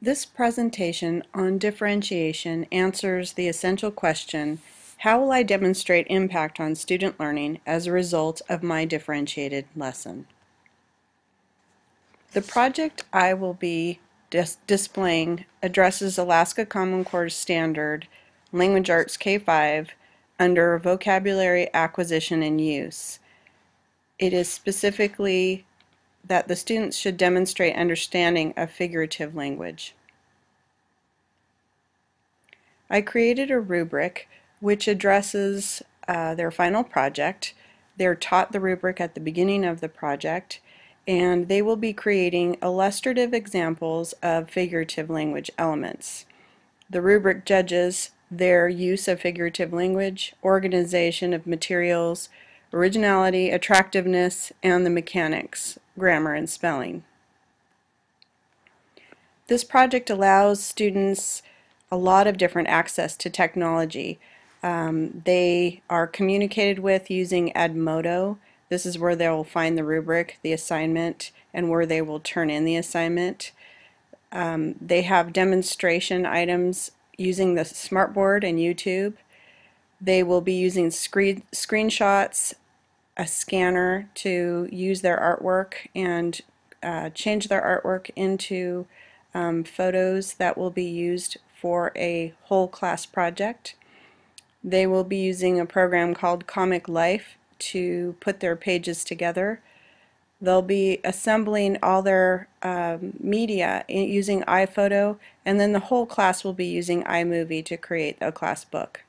This presentation on differentiation answers the essential question, how will I demonstrate impact on student learning as a result of my differentiated lesson? The project I will be displaying addresses Alaska Common Core Standard Language Arts K-5 under Vocabulary Acquisition and Use. It is specifically that the students should demonstrate understanding of figurative language. I created a rubric which addresses their final project. They're taught the rubric at the beginning of the project, and they will be creating illustrative examples of figurative language elements. The rubric judges their use of figurative language, organization of materials, originality, attractiveness, and the mechanics, grammar, and spelling. This project allows students a lot of different access to technology. They are communicated with using Edmodo. This is where they'll find the rubric, the assignment, and where they will turn in the assignment. They have demonstration items using the smartboard and YouTube. They will be using screenshots, a scanner to use their artwork and change their artwork into photos that will be used for a whole class project. They will be using a program called Comic Life to put their pages together. They'll be assembling all their media using iPhoto, and then the whole class will be using iMovie to create a class book.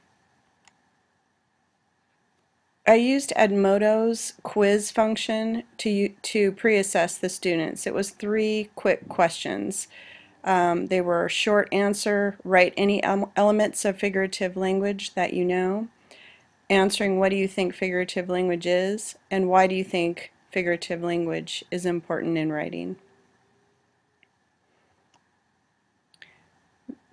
I used Edmodo's quiz function to pre-assess the students. It was 3 quick questions. They were short answer, write any elements of figurative language that you know, answering what do you think figurative language is, and why do you think figurative language is important in writing.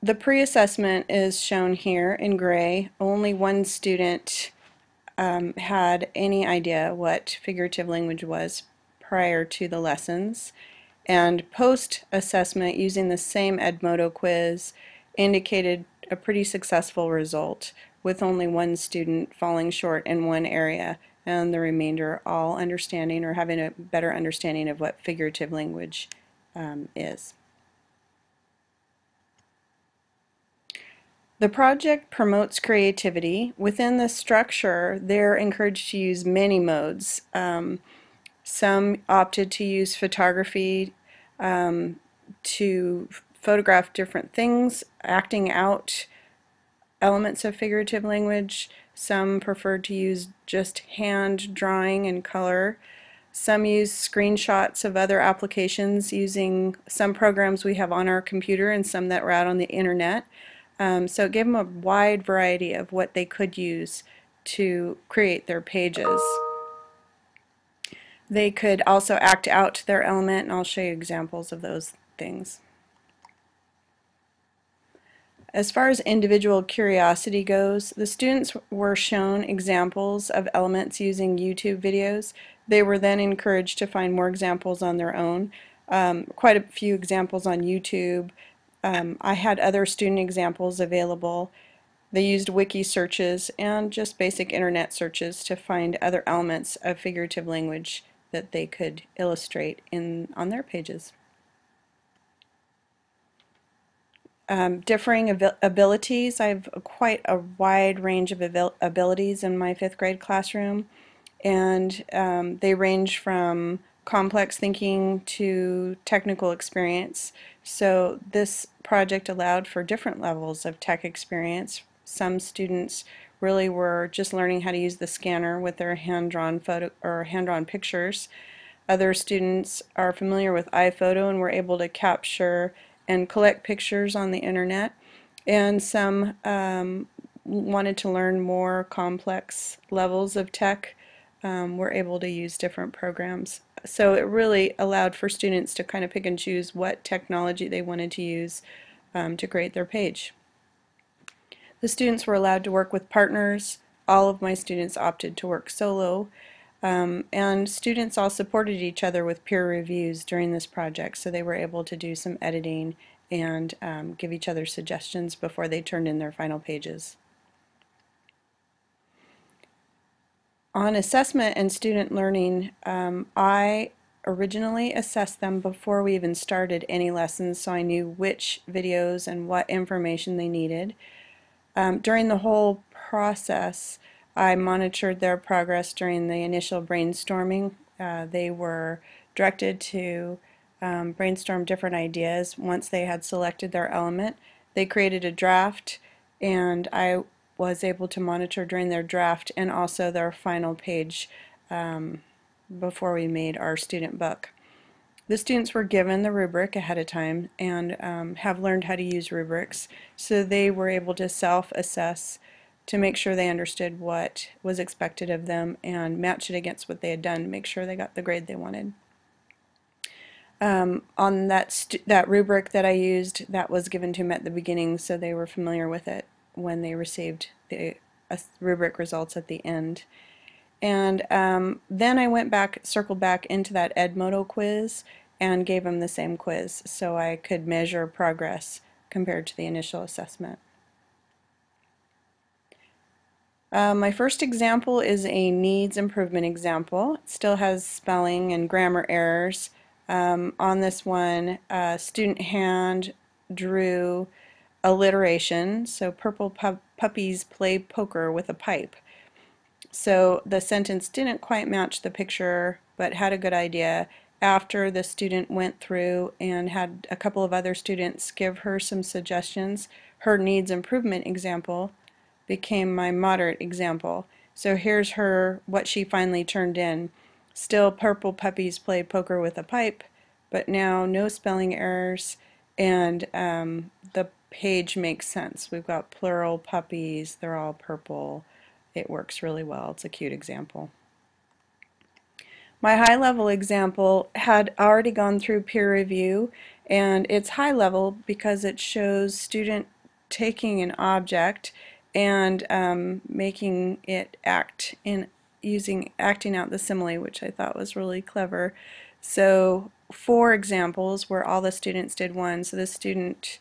The pre-assessment is shown here in gray. Only one student had any idea what figurative language was prior to the lessons, and post-assessment using the same Edmodo quiz indicated a pretty successful result, with only one student falling short in one area and the remainder all understanding or having a better understanding of what figurative language is. The project promotes creativity. Within the structure, they're encouraged to use many modes. Some opted to use photography to photograph different things, acting out elements of figurative language. Some preferred to use just hand drawing and color. Some use screenshots of other applications using some programs we have on our computer and some that were out on the internet. So it gave them a wide variety of what they could use to create their pages. They could also act out their element, and I'll show you examples of those things. As far as individual curiosity goes, the students were shown examples of elements using YouTube videos. They were then encouraged to find more examples on their own. Quite a few examples on YouTube. I had other student examples available. They used wiki searches and just basic internet searches to find other elements of figurative language that they could illustrate on their pages. Differing abilities. I have quite a wide range of abilities in my 5th grade classroom, and they range from complex thinking to technical experience. So this project allowed for different levels of tech experience. Some students really were just learning how to use the scanner with their hand-drawn photo or hand-drawn pictures. Other students are familiar with iPhoto and were able to capture and collect pictures on the internet, and some wanted to learn more complex levels of tech, were able to use different programs. So it really allowed for students to kind of pick and choose what technology they wanted to use to create their page. The students were allowed to work with partners. All of my students opted to work solo. And students all supported each other with peer reviews during this project, so they were able to do some editing and give each other suggestions before they turned in their final pages. On assessment and student learning, I originally assessed them before we even started any lessons, so I knew which videos and what information they needed. During the whole process, I monitored their progress during the initial brainstorming. They were directed to brainstorm different ideas. Once they had selected their element, they created a draft, and I was able to monitor during their draft and also their final page before we made our student book. The students were given the rubric ahead of time and have learned how to use rubrics, so they were able to self-assess to make sure they understood what was expected of them and match it against what they had done to make sure they got the grade they wanted. On that rubric that I used, that was given to them at the beginning, so they were familiar with it when they received the rubric results at the end. And then I circled back into that Edmodo quiz and gave them the same quiz so I could measure progress compared to the initial assessment. My first example is a needs improvement example. It still has spelling and grammar errors. On this one, a student hand drew alliteration, so purple puppies play poker with a pipe. So the sentence didn't quite match the picture, but had a good idea. After the student went through and had a couple of other students give her some suggestions, her needs improvement example became my moderate example. So here's what she finally turned in. Still purple puppies play poker with a pipe, but now no spelling errors, and the page makes sense. We've got plural puppies, they're all purple. It works really well. It's a cute example. My high-level example had already gone through peer review, and it's high-level because it shows student taking an object and making it act in acting out the simile, which I thought was really clever. So 4 examples where all the students did one. So the student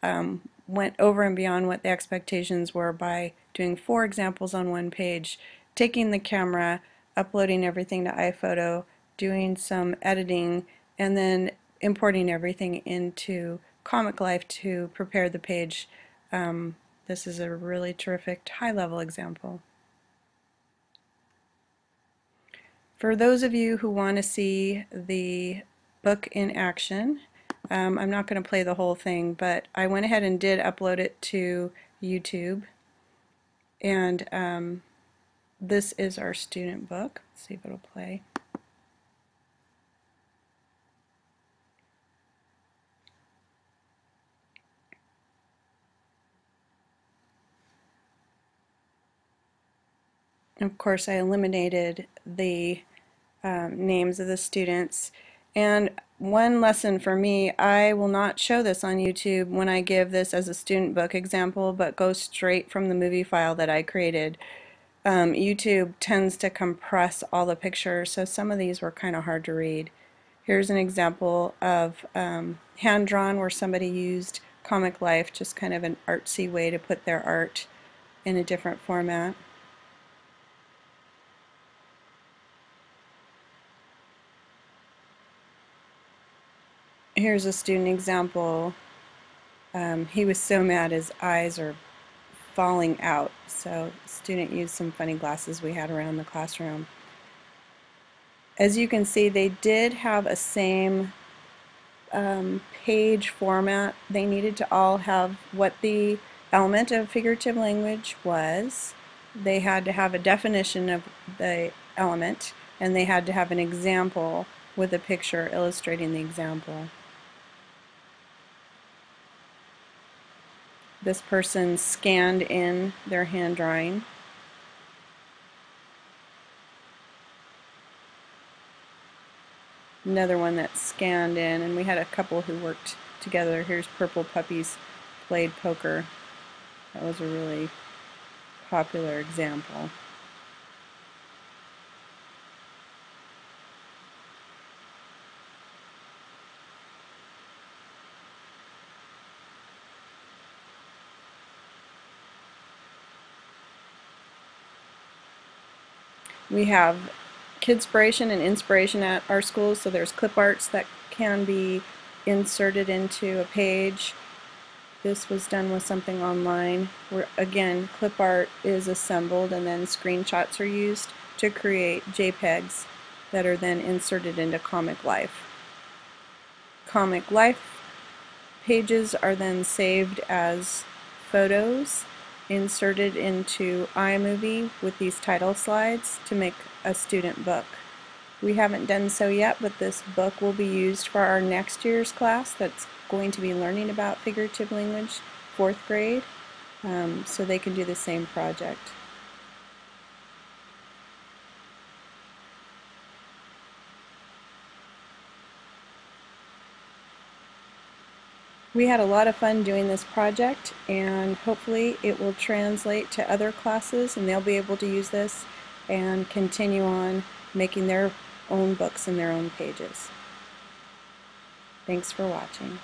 went over and beyond what the expectations were by doing 4 examples on one page, taking the camera, uploading everything to iPhoto, doing some editing, and then importing everything into Comic Life to prepare the page. This is a really terrific high-level example. For those of you who want to see the book in action, I'm not going to play the whole thing, but I went ahead and did upload it to YouTube. And this is our student book. Let's see if it'll play. Of course, I eliminated the names of the students. And one lesson for me, I will not show this on YouTube when I give this as a student book example, but go straight from the movie file that I created. YouTube tends to compress all the pictures, so some of these were kind of hard to read. Here's an example of hand-drawn where somebody used Comic Life, just kind of an artsy way to put their art in a different format. Here's a student example. He was so mad his eyes are falling out, so the student used some funny glasses we had around the classroom. As you can see, they did have a same page format. They needed to all have what the element of figurative language was. They had to have a definition of the element, and they had to have an example with a picture illustrating the example. This person scanned in their hand drawing. Another one that scanned in, and we had a couple who worked together. Here's Purple Puppies Played Poker. That was a really popular example. We have Kidspiration and Inspiration at our school, so there's clip arts that can be inserted into a page. This was done with something online where, again, clip art is assembled and then screenshots are used to create JPEGs that are then inserted into Comic Life. Comic Life pages are then saved as photos inserted into iMovie with these title slides to make a student book. We haven't done so yet, but this book will be used for our next year's class that's going to be learning about figurative language, 4th grade, so they can do the same project. We had a lot of fun doing this project, and hopefully it will translate to other classes and they'll be able to use this and continue on making their own books and their own pages. Thanks for watching.